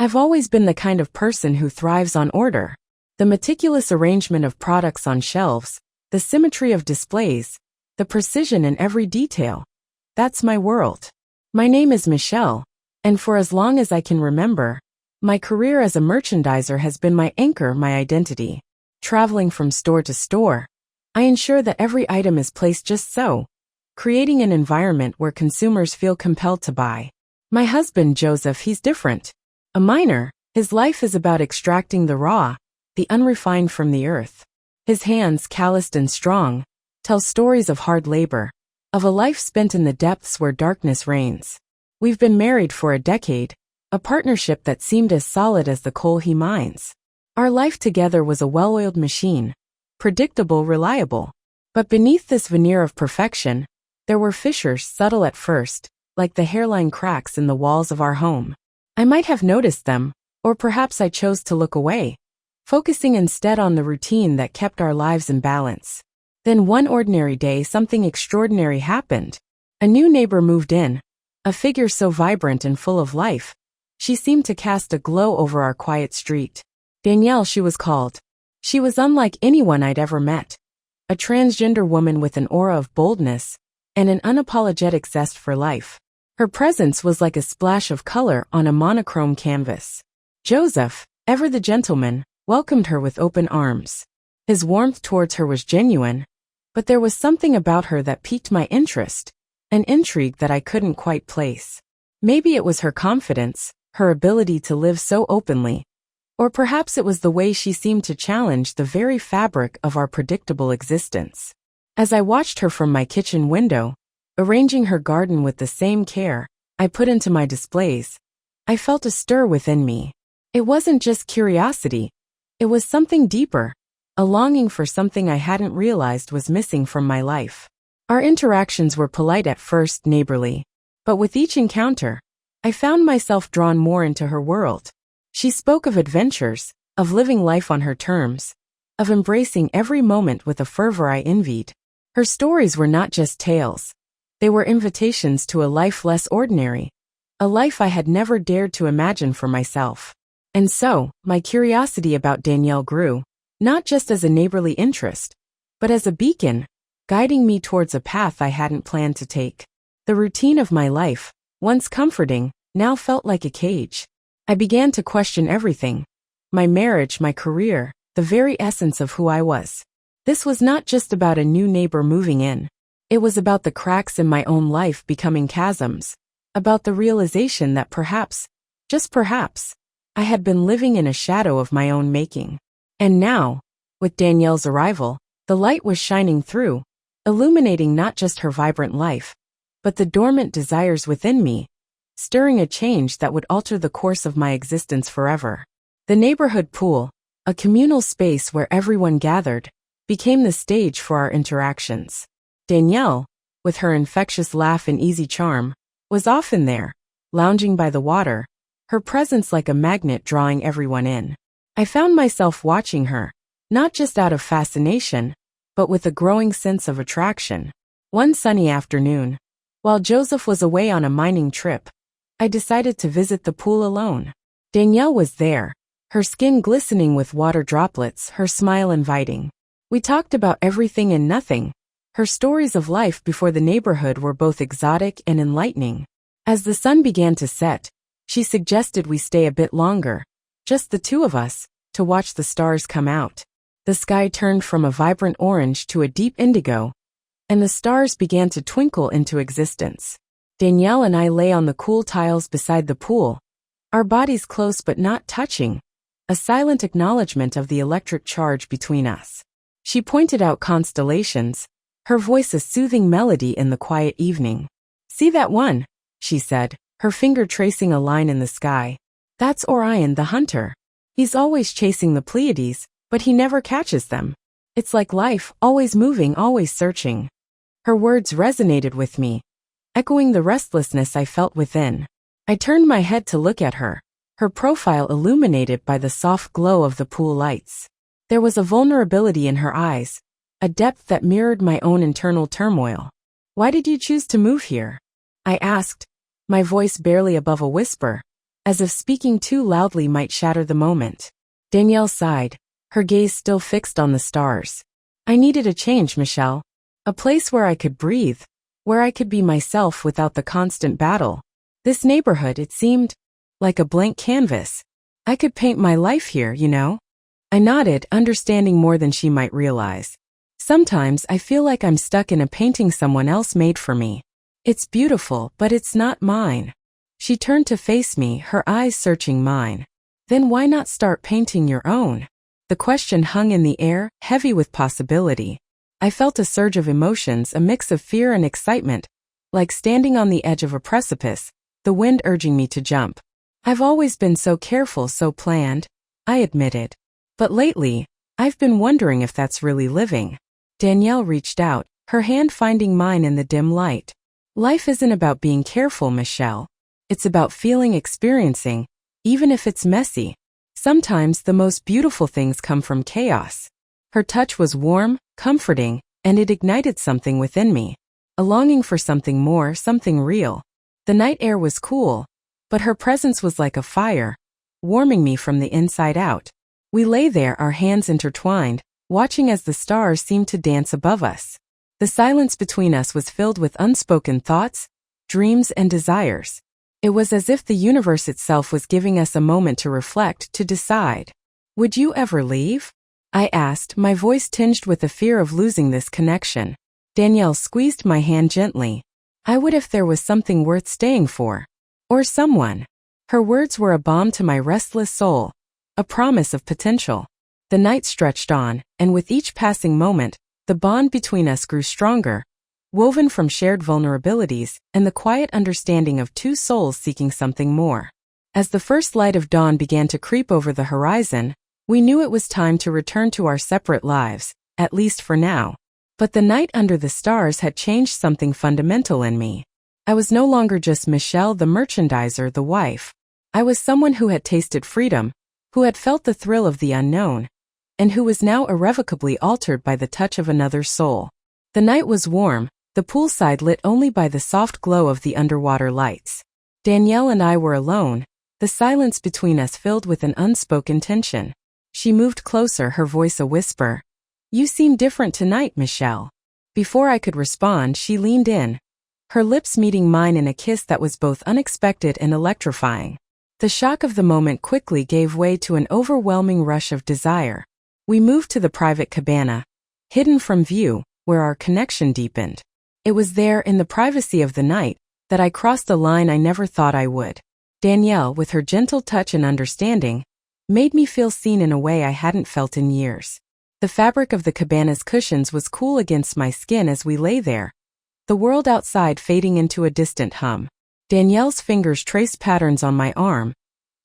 I've always been the kind of person who thrives on order. The meticulous arrangement of products on shelves, the symmetry of displays, the precision in every detail. That's my world. My name is Michelle, and for as long as I can remember, my career as a merchandiser has been my anchor, my identity. Traveling from store to store, I ensure that every item is placed just so, creating an environment where consumers feel compelled to buy. My husband, Joseph, he's different. A miner, his life is about extracting the raw, the unrefined from the earth. His hands, calloused and strong, tell stories of hard labor, of a life spent in the depths where darkness reigns. We've been married for a decade, a partnership that seemed as solid as the coal he mines. Our life together was a well-oiled machine, predictable, reliable. But beneath this veneer of perfection, there were fissures, subtle at first, like the hairline cracks in the walls of our home. I might have noticed them, or perhaps I chose to look away, focusing instead on the routine that kept our lives in balance. Then one ordinary day, something extraordinary happened. A new neighbor moved in, a figure so vibrant and full of life. She seemed to cast a glow over our quiet street. Danielle, she was called. She was unlike anyone I'd ever met. A transgender woman with an aura of boldness and an unapologetic zest for life. Her presence was like a splash of color on a monochrome canvas. Joseph, ever the gentleman, welcomed her with open arms. His warmth towards her was genuine, but there was something about her that piqued my interest, an intrigue that I couldn't quite place. Maybe it was her confidence, her ability to live so openly, or perhaps it was the way she seemed to challenge the very fabric of our predictable existence. As I watched her from my kitchen window, arranging her garden with the same care I put into my displays, I felt a stir within me. It wasn't just curiosity, it was something deeper, a longing for something I hadn't realized was missing from my life. Our interactions were polite at first, neighborly, but with each encounter, I found myself drawn more into her world. She spoke of adventures, of living life on her terms, of embracing every moment with a fervor I envied. Her stories were not just tales. They were invitations to a life less ordinary, a life I had never dared to imagine for myself. And so, my curiosity about Danielle grew, not just as a neighborly interest, but as a beacon, guiding me towards a path I hadn't planned to take. The routine of my life, once comforting, now felt like a cage. I began to question everything. My marriage, my career, the very essence of who I was. This was not just about a new neighbor moving in. It was about the cracks in my own life becoming chasms, about the realization that perhaps, just perhaps, I had been living in a shadow of my own making. And now, with Danielle's arrival, the light was shining through, illuminating not just her vibrant life, but the dormant desires within me, stirring a change that would alter the course of my existence forever. The neighborhood pool, a communal space where everyone gathered, became the stage for our interactions. Danielle, with her infectious laugh and easy charm, was often there, lounging by the water, her presence like a magnet drawing everyone in. I found myself watching her, not just out of fascination, but with a growing sense of attraction. One sunny afternoon, while Joseph was away on a mining trip, I decided to visit the pool alone. Danielle was there, her skin glistening with water droplets, her smile inviting. We talked about everything and nothing. Her stories of life before the neighborhood were both exotic and enlightening. As the sun began to set, she suggested we stay a bit longer, just the two of us, to watch the stars come out. The sky turned from a vibrant orange to a deep indigo, and the stars began to twinkle into existence. Danielle and I lay on the cool tiles beside the pool, our bodies close but not touching, a silent acknowledgement of the electric charge between us. She pointed out constellations, her voice a soothing melody in the quiet evening. "See that one?" she said, her finger tracing a line in the sky. "That's Orion the hunter. He's always chasing the Pleiades, but he never catches them. It's like life, always moving, always searching." Her words resonated with me, echoing the restlessness I felt within. I turned my head to look at her, her profile illuminated by the soft glow of the pool lights. There was a vulnerability in her eyes, a depth that mirrored my own internal turmoil. "Why did you choose to move here?" I asked, my voice barely above a whisper, as if speaking too loudly might shatter the moment. Danielle sighed, her gaze still fixed on the stars. I needed a change, Michelle. A place where I could breathe, where I could be myself without the constant battle. This neighborhood, it seemed like a blank canvas. I could paint my life here, you know? I nodded, understanding more than she might realize. Sometimes I feel like I'm stuck in a painting someone else made for me. It's beautiful, but it's not mine. She turned to face me, her eyes searching mine. Then why not start painting your own? The question hung in the air, heavy with possibility. I felt a surge of emotions, a mix of fear and excitement, like standing on the edge of a precipice, the wind urging me to jump. I've always been so careful, so planned, I admitted. But lately, I've been wondering if that's really living. Danielle reached out, her hand finding mine in the dim light. Life isn't about being careful, Michelle. It's about feeling, experiencing, even if it's messy. Sometimes the most beautiful things come from chaos. Her touch was warm, comforting, and it ignited something within me. A longing for something more, something real. The night air was cool, but her presence was like a fire, warming me from the inside out. We lay there, our hands intertwined, watching as the stars seemed to dance above us. The silence between us was filled with unspoken thoughts, dreams, and desires. It was as if the universe itself was giving us a moment to reflect, to decide. Would you ever leave? I asked, my voice tinged with the fear of losing this connection. Danielle squeezed my hand gently. I would if there was something worth staying for. Or someone. Her words were a balm to my restless soul, a promise of potential. The night stretched on, and with each passing moment, the bond between us grew stronger, woven from shared vulnerabilities and the quiet understanding of two souls seeking something more. As the first light of dawn began to creep over the horizon, we knew it was time to return to our separate lives, at least for now. But the night under the stars had changed something fundamental in me. I was no longer just Michelle the merchandiser, the wife. I was someone who had tasted freedom, who had felt the thrill of the unknown, and who was now irrevocably altered by the touch of another soul. The night was warm, the poolside lit only by the soft glow of the underwater lights. Danielle and I were alone, the silence between us filled with an unspoken tension. She moved closer, her voice a whisper. You seem different tonight, Michelle. Before I could respond, she leaned in, her lips meeting mine in a kiss that was both unexpected and electrifying. The shock of the moment quickly gave way to an overwhelming rush of desire. We moved to the private cabana, hidden from view, where our connection deepened. It was there, in the privacy of the night, that I crossed the line I never thought I would. Danielle, with her gentle touch and understanding, made me feel seen in a way I hadn't felt in years. The fabric of the cabana's cushions was cool against my skin as we lay there, the world outside fading into a distant hum. Danielle's fingers traced patterns on my arm,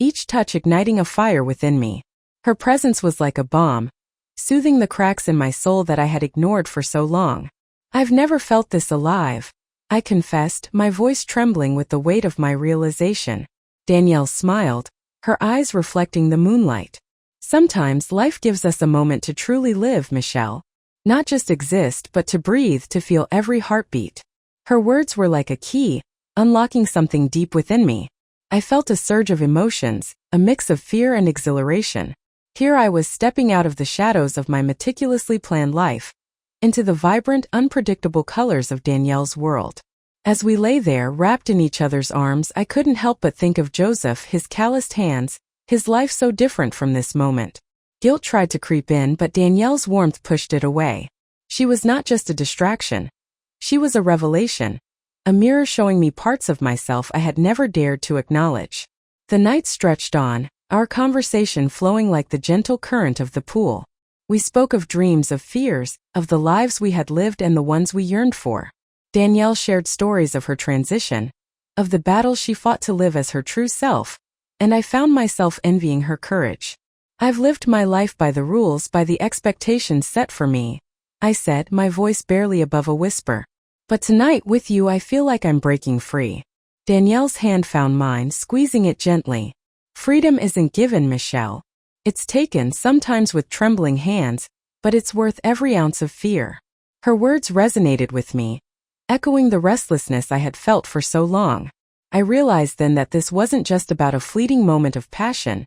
each touch igniting a fire within me. Her presence was like a balm, soothing the cracks in my soul that I had ignored for so long. I've never felt this alive, I confessed, my voice trembling with the weight of my realization. Danielle smiled, her eyes reflecting the moonlight. Sometimes life gives us a moment to truly live, Michelle. Not just exist, but to breathe, to feel every heartbeat. Her words were like a key, unlocking something deep within me. I felt a surge of emotions, a mix of fear and exhilaration. Here I was stepping out of the shadows of my meticulously planned life, into the vibrant, unpredictable colors of Danielle's world. As we lay there, wrapped in each other's arms, I couldn't help but think of Joseph, his calloused hands, his life so different from this moment. Guilt tried to creep in, but Danielle's warmth pushed it away. She was not just a distraction. She was a revelation, a mirror showing me parts of myself I had never dared to acknowledge. The night stretched on, our conversation flowing like the gentle current of the pool. We spoke of dreams, of fears, of the lives we had lived and the ones we yearned for. Danielle shared stories of her transition, of the battles she fought to live as her true self, and I found myself envying her courage. I've lived my life by the rules, by the expectations set for me, I said, my voice barely above a whisper. But tonight with you I feel like I'm breaking free. Danielle's hand found mine, squeezing it gently. Freedom isn't given, Michelle. It's taken, sometimes with trembling hands, but it's worth every ounce of fear. Her words resonated with me, echoing the restlessness I had felt for so long. I realized then that this wasn't just about a fleeting moment of passion.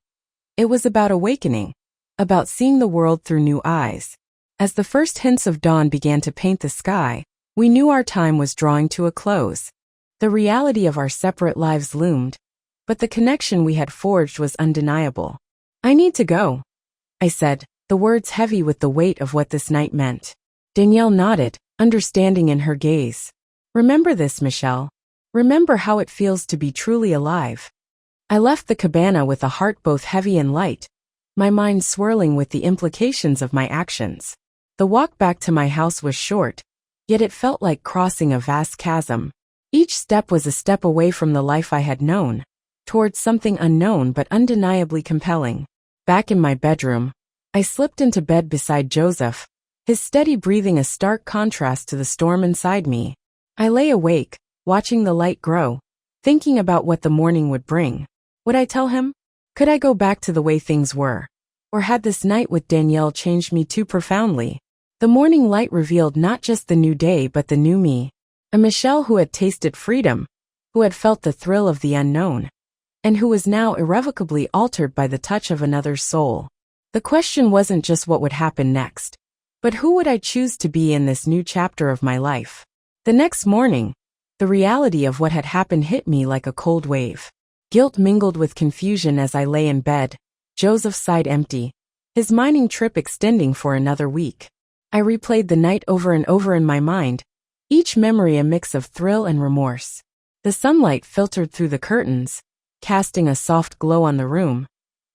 It was about awakening, about seeing the world through new eyes. As the first hints of dawn began to paint the sky, we knew our time was drawing to a close. The reality of our separate lives loomed, but the connection we had forged was undeniable. "I need to go," I said, the words heavy with the weight of what this night meant. Danielle nodded, understanding in her gaze. "Remember this, Michelle. Remember how it feels to be truly alive." I left the cabana with a heart both heavy and light, my mind swirling with the implications of my actions. The walk back to my house was short, yet it felt like crossing a vast chasm. Each step was a step away from the life I had known, towards something unknown but undeniably compelling. Back in my bedroom, I slipped into bed beside Joseph, his steady breathing a stark contrast to the storm inside me. I lay awake, watching the light grow, thinking about what the morning would bring. Would I tell him? Could I go back to the way things were? Or had this night with Danielle changed me too profoundly? The morning light revealed not just the new day but the new me. A Michelle who had tasted freedom, who had felt the thrill of the unknown, and who was now irrevocably altered by the touch of another's soul. The question wasn't just what would happen next, but who would I choose to be in this new chapter of my life? The next morning, the reality of what had happened hit me like a cold wave. Guilt mingled with confusion as I lay in bed. Joseph sighed empty, his mining trip extending for another week. I replayed the night over and over in my mind, each memory a mix of thrill and remorse. The sunlight filtered through the curtains, casting a soft glow on the room,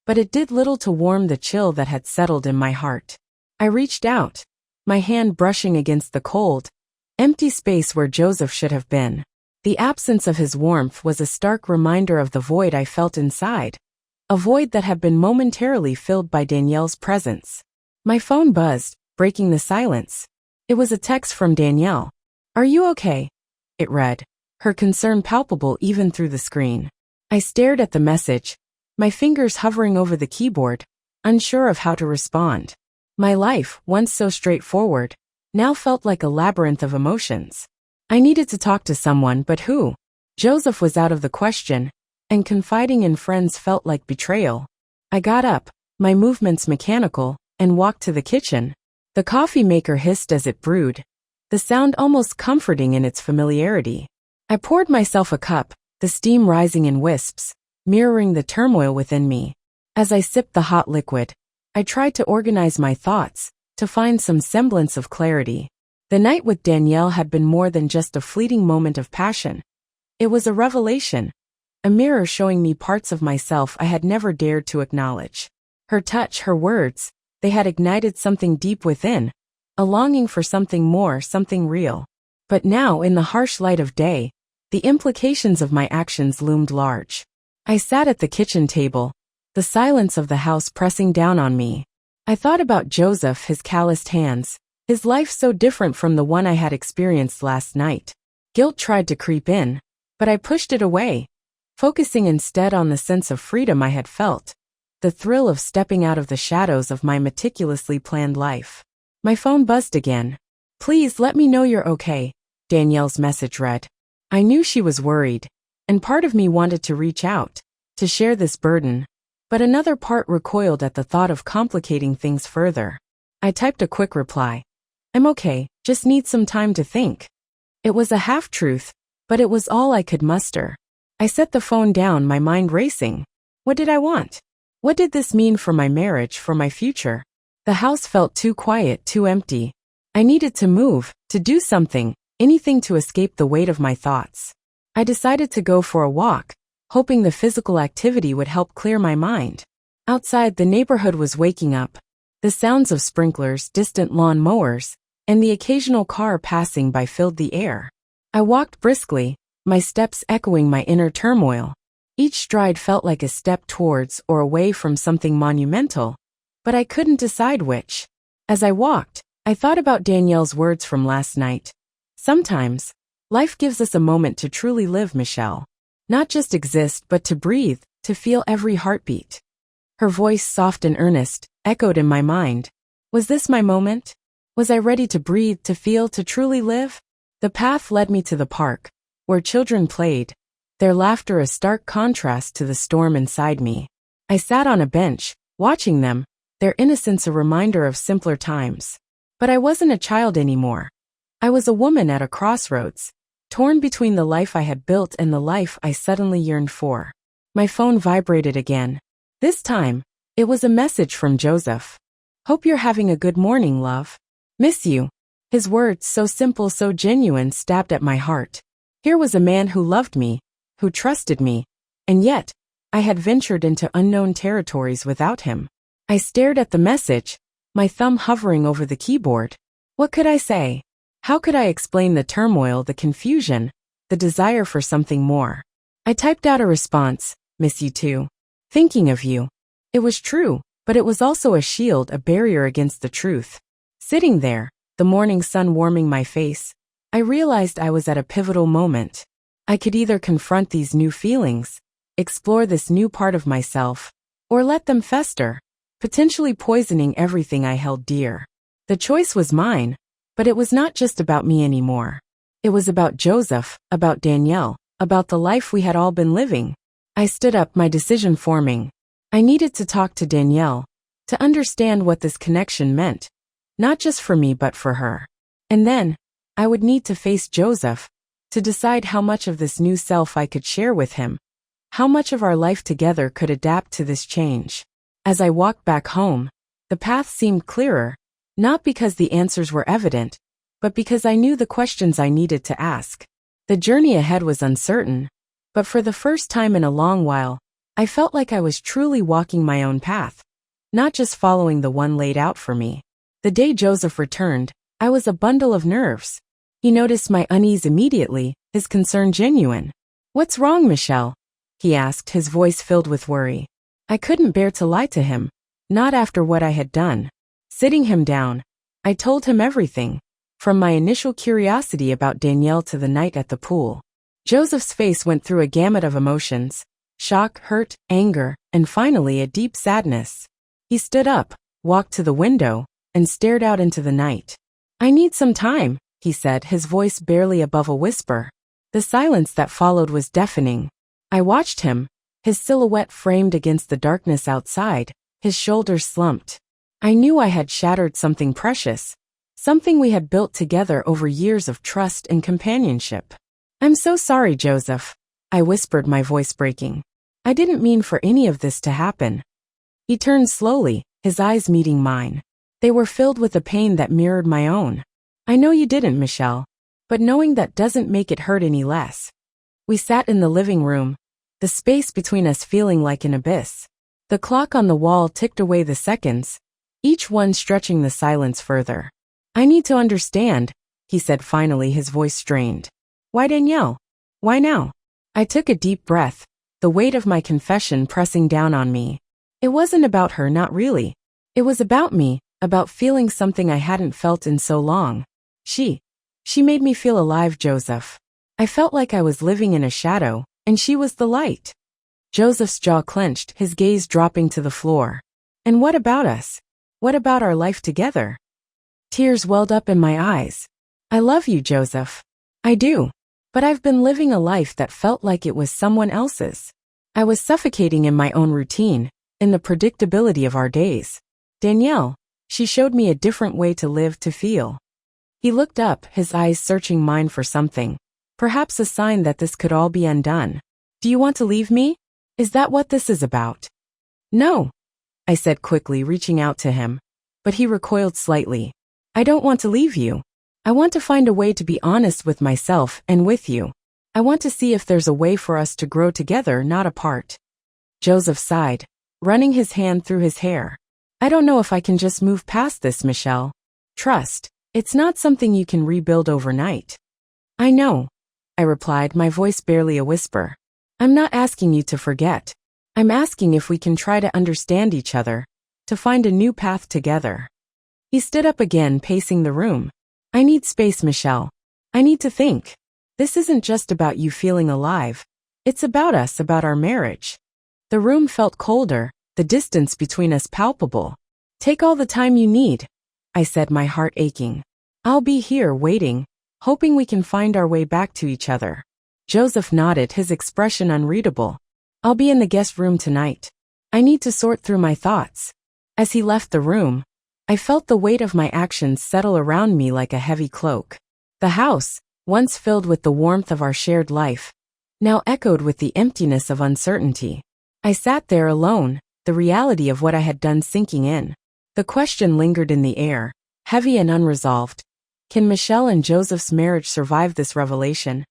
but it did little to warm the chill that had settled in my heart. I reached out, my hand brushing against the cold, empty space where Joseph should have been. The absence of his warmth was a stark reminder of the void I felt inside, a void that had been momentarily filled by Danielle's presence. My phone buzzed, breaking the silence. It was a text from Danielle. "Are you okay?" it read, her concern palpable even through the screen. I stared at the message, my fingers hovering over the keyboard, unsure of how to respond. My life, once so straightforward, now felt like a labyrinth of emotions. I needed to talk to someone, but who? Joseph was out of the question, and confiding in friends felt like betrayal. I got up, my movements mechanical, and walked to the kitchen. The coffee maker hissed as it brewed, the sound almost comforting in its familiarity. I poured myself a cup, the steam rising in wisps, mirroring the turmoil within me. As I sipped the hot liquid, I tried to organize my thoughts, to find some semblance of clarity. The night with Danielle had been more than just a fleeting moment of passion. It was a revelation, a mirror showing me parts of myself I had never dared to acknowledge. Her touch, her words, they had ignited something deep within, a longing for something more, something real. But now, in the harsh light of day, the implications of my actions loomed large. I sat at the kitchen table, the silence of the house pressing down on me. I thought about Joseph, his calloused hands, his life so different from the one I had experienced last night. Guilt tried to creep in, but I pushed it away, focusing instead on the sense of freedom I had felt, the thrill of stepping out of the shadows of my meticulously planned life. My phone buzzed again. "Please let me know you're okay," Danielle's message read. I knew she was worried, and part of me wanted to reach out, to share this burden, but another part recoiled at the thought of complicating things further. I typed a quick reply. "I'm okay, just need some time to think." It was a half-truth, but it was all I could muster. I set the phone down, my mind racing. What did I want? What did this mean for my marriage, for my future? The house felt too quiet, too empty. I needed to move, to do something, anything to escape the weight of my thoughts. I decided to go for a walk, hoping the physical activity would help clear my mind. Outside, the neighborhood was waking up. The sounds of sprinklers, distant lawn mowers, and the occasional car passing by filled the air. I walked briskly, my steps echoing my inner turmoil. Each stride felt like a step towards or away from something monumental, but I couldn't decide which. As I walked, I thought about Danielle's words from last night. Sometimes, life gives us a moment to truly live, Michelle. Not just exist, but to breathe, to feel every heartbeat. Her voice, soft and earnest, echoed in my mind. Was this my moment? Was I ready to breathe, to feel, to truly live? The path led me to the park, where children played, their laughter a stark contrast to the storm inside me. I sat on a bench, watching them, their innocence a reminder of simpler times. But I wasn't a child anymore. I was a woman at a crossroads, torn between the life I had built and the life I suddenly yearned for. My phone vibrated again. This time, it was a message from Joseph. "Hope you're having a good morning, love. Miss you." His words, so simple, so genuine, stabbed at my heart. Here was a man who loved me, who trusted me, and yet, I had ventured into unknown territories without him. I stared at the message, my thumb hovering over the keyboard. What could I say? How could I explain the turmoil, the confusion, the desire for something more? I typed out a response, "Miss you too. Thinking of you." It was true, but it was also a shield, a barrier against the truth. Sitting there, the morning sun warming my face, I realized I was at a pivotal moment. I could either confront these new feelings, explore this new part of myself, or let them fester, potentially poisoning everything I held dear. The choice was mine, but it was not just about me anymore. It was about Joseph, about Danielle, about the life we had all been living. I stood up, my decision forming. I needed to talk to Danielle, to understand what this connection meant, not just for me but for her. And then, I would need to face Joseph, to decide how much of this new self I could share with him, how much of our life together could adapt to this change. As I walked back home, the path seemed clearer, not because the answers were evident, but because I knew the questions I needed to ask. The journey ahead was uncertain, but for the first time in a long while, I felt like I was truly walking my own path, not just following the one laid out for me. The day Joseph returned, I was a bundle of nerves. He noticed my unease immediately, his concern genuine. "What's wrong, Michelle?" he asked, his voice filled with worry. I couldn't bear to lie to him, not after what I had done. Sitting him down, I told him everything, from my initial curiosity about Danielle to the night at the pool. Joseph's face went through a gamut of emotions: shock, hurt, anger, and finally a deep sadness. He stood up, walked to the window, and stared out into the night. "I need some time," he said, his voice barely above a whisper. The silence that followed was deafening. I watched him, his silhouette framed against the darkness outside, his shoulders slumped. I knew I had shattered something precious, something we had built together over years of trust and companionship. "I'm so sorry, Joseph," I whispered, my voice breaking. "I didn't mean for any of this to happen." He turned slowly, his eyes meeting mine. They were filled with a pain that mirrored my own. "I know you didn't, Michelle, but knowing that doesn't make it hurt any less." We sat in the living room, the space between us feeling like an abyss. The clock on the wall ticked away the seconds, each one stretching the silence further. "I need to understand," he said finally, his voice strained. "Why Danielle? Why now?" I took a deep breath, the weight of my confession pressing down on me. It wasn't about her, not really. It was about me, about feeling something I hadn't felt in so long. She made me feel alive, Joseph. I felt like I was living in a shadow, and she was the light. Joseph's jaw clenched, his gaze dropping to the floor. "And what about us? What about our life together?" Tears welled up in my eyes. "I love you, Joseph. I do. But I've been living a life that felt like it was someone else's. I was suffocating in my own routine, in the predictability of our days. Danielle, she showed me a different way to live, to feel." He looked up, his eyes searching mine for something, perhaps a sign that this could all be undone. "Do you want to leave me? Is that what this is about?" "No," I said quickly, reaching out to him. But he recoiled slightly. "I don't want to leave you. I want to find a way to be honest with myself and with you. I want to see if there's a way for us to grow together, not apart." Joseph sighed, running his hand through his hair. "I don't know if I can just move past this, Michelle. Trust, it's not something you can rebuild overnight." "I know," I replied, my voice barely a whisper. "I'm not asking you to forget. I'm asking if we can try to understand each other, to find a new path together." He stood up again, pacing the room. "I need space, Michelle. I need to think. This isn't just about you feeling alive. It's about us, about our marriage." The room felt colder, the distance between us palpable. "Take all the time you need," I said, my heart aching. "I'll be here, waiting, hoping we can find our way back to each other." Joseph nodded, his expression unreadable. I'll be in the guest room tonight. I need to sort through my thoughts. As he left the room, I felt the weight of my actions settle around me like a heavy cloak. The house, once filled with the warmth of our shared life, now echoed with the emptiness of uncertainty. I sat there alone, the reality of what I had done sinking in. The question lingered in the air, heavy and unresolved. Can Michelle and Joseph's marriage survive this revelation?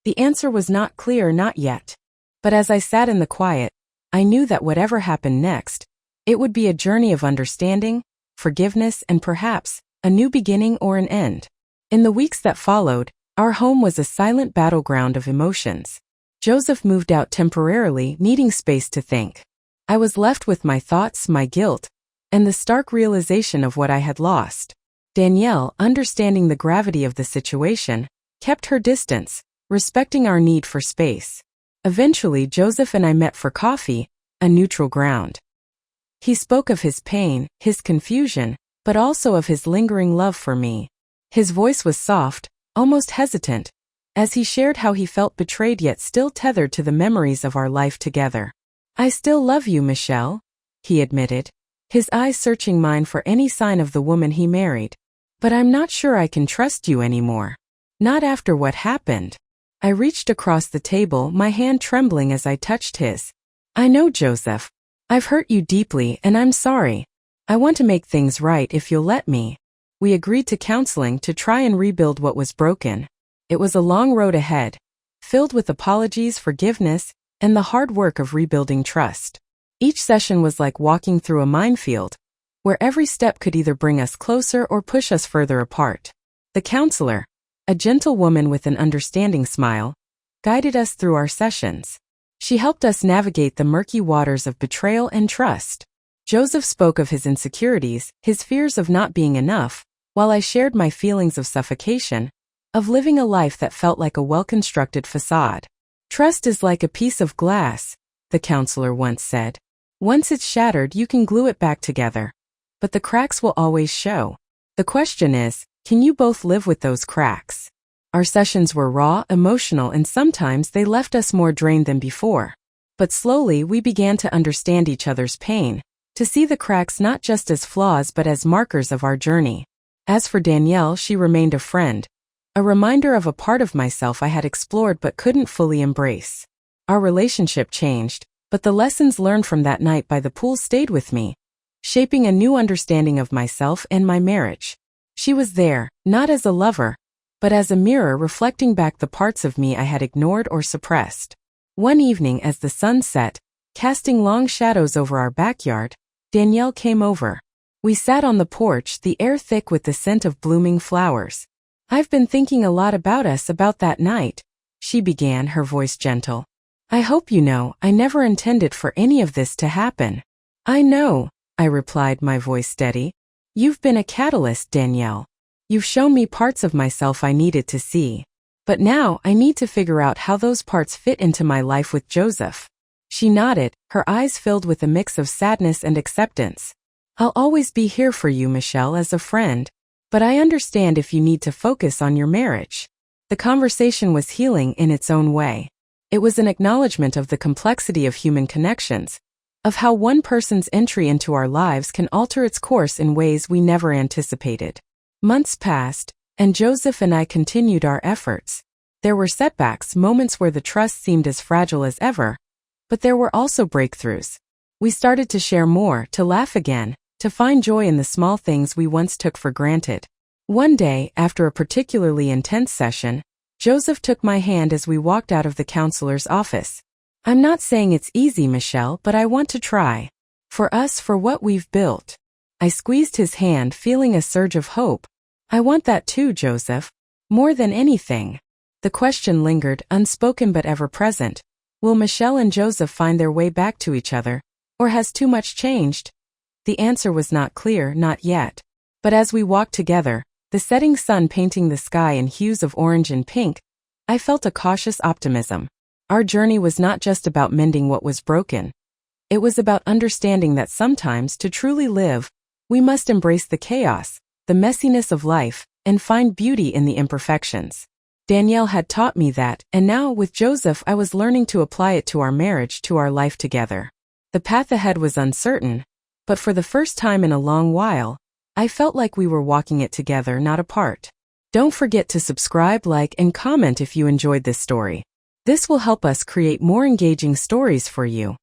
The answer was not clear, not yet. But as I sat in the quiet, I knew that whatever happened next, it would be a journey of understanding, forgiveness, and perhaps a new beginning or an end. In the weeks that followed, our home was a silent battleground of emotions. Joseph moved out temporarily, needing space to think. I was left with my thoughts, my guilt, and the stark realization of what I had lost. Danielle, understanding the gravity of the situation, kept her distance, respecting our need for space. Eventually, Joseph and I met for coffee, a neutral ground. He spoke of his pain, his confusion, but also of his lingering love for me. His voice was soft, almost hesitant, as he shared how he felt betrayed yet still tethered to the memories of our life together. I still love you, Michelle, he admitted, his eyes searching mine for any sign of the woman he married. But I'm not sure I can trust you anymore. Not after what happened. I reached across the table, my hand trembling as I touched his. I know, Joseph. I've hurt you deeply, and I'm sorry. I want to make things right if you'll let me. We agreed to counseling to try and rebuild what was broken. It was a long road ahead, filled with apologies, forgiveness, and the hard work of rebuilding trust. Each session was like walking through a minefield, where every step could either bring us closer or push us further apart. The counselor, a gentle woman with an understanding smile, guided us through our sessions. She helped us navigate the murky waters of betrayal and trust. Joseph spoke of his insecurities, his fears of not being enough, while I shared my feelings of suffocation, of living a life that felt like a well-constructed facade. Trust is like a piece of glass, the counselor once said. Once it's shattered, you can glue it back together. But the cracks will always show. The question is, can you both live with those cracks? Our sessions were raw, emotional, and sometimes they left us more drained than before. But slowly we began to understand each other's pain, to see the cracks not just as flaws but as markers of our journey. As for Danielle, she remained a friend, a reminder of a part of myself I had explored but couldn't fully embrace. Our relationship changed, but the lessons learned from that night by the pool stayed with me, shaping a new understanding of myself and my marriage. She was there, not as a lover, but as a mirror reflecting back the parts of me I had ignored or suppressed. One evening as the sun set, casting long shadows over our backyard, Danielle came over. We sat on the porch, the air thick with the scent of blooming flowers. I've been thinking a lot about us, about that night, she began, her voice gentle. I hope you know, I never intended for any of this to happen. I know, I replied, my voice steady. You've been a catalyst, Danielle. You've shown me parts of myself I needed to see. But now I need to figure out how those parts fit into my life with Joseph. She nodded, her eyes filled with a mix of sadness and acceptance. I'll always be here for you, Michelle, as a friend. But I understand if you need to focus on your marriage. The conversation was healing in its own way. It was an acknowledgement of the complexity of human connections, of how one person's entry into our lives can alter its course in ways we never anticipated. Months passed, and Joseph and I continued our efforts. There were setbacks, moments where the trust seemed as fragile as ever, but there were also breakthroughs. We started to share more, to laugh again, to find joy in the small things we once took for granted. One day, after a particularly intense session, Joseph took my hand as we walked out of the counselor's office. I'm not saying it's easy, Michelle, but I want to try. For us, for what we've built. I squeezed his hand, feeling a surge of hope. I want that too, Joseph. More than anything. The question lingered, unspoken but ever present. Will Michelle and Joseph find their way back to each other? Or has too much changed? The answer was not clear, not yet. But as we walked together, the setting sun painting the sky in hues of orange and pink, I felt a cautious optimism. Our journey was not just about mending what was broken. It was about understanding that sometimes, to truly live, we must embrace the chaos, the messiness of life, and find beauty in the imperfections. Danielle had taught me that, and now, with Joseph, I was learning to apply it to our marriage, to our life together. The path ahead was uncertain, but for the first time in a long while, I felt like we were walking it together, not apart. Don't forget to subscribe, like, and comment if you enjoyed this story. This will help us create more engaging stories for you.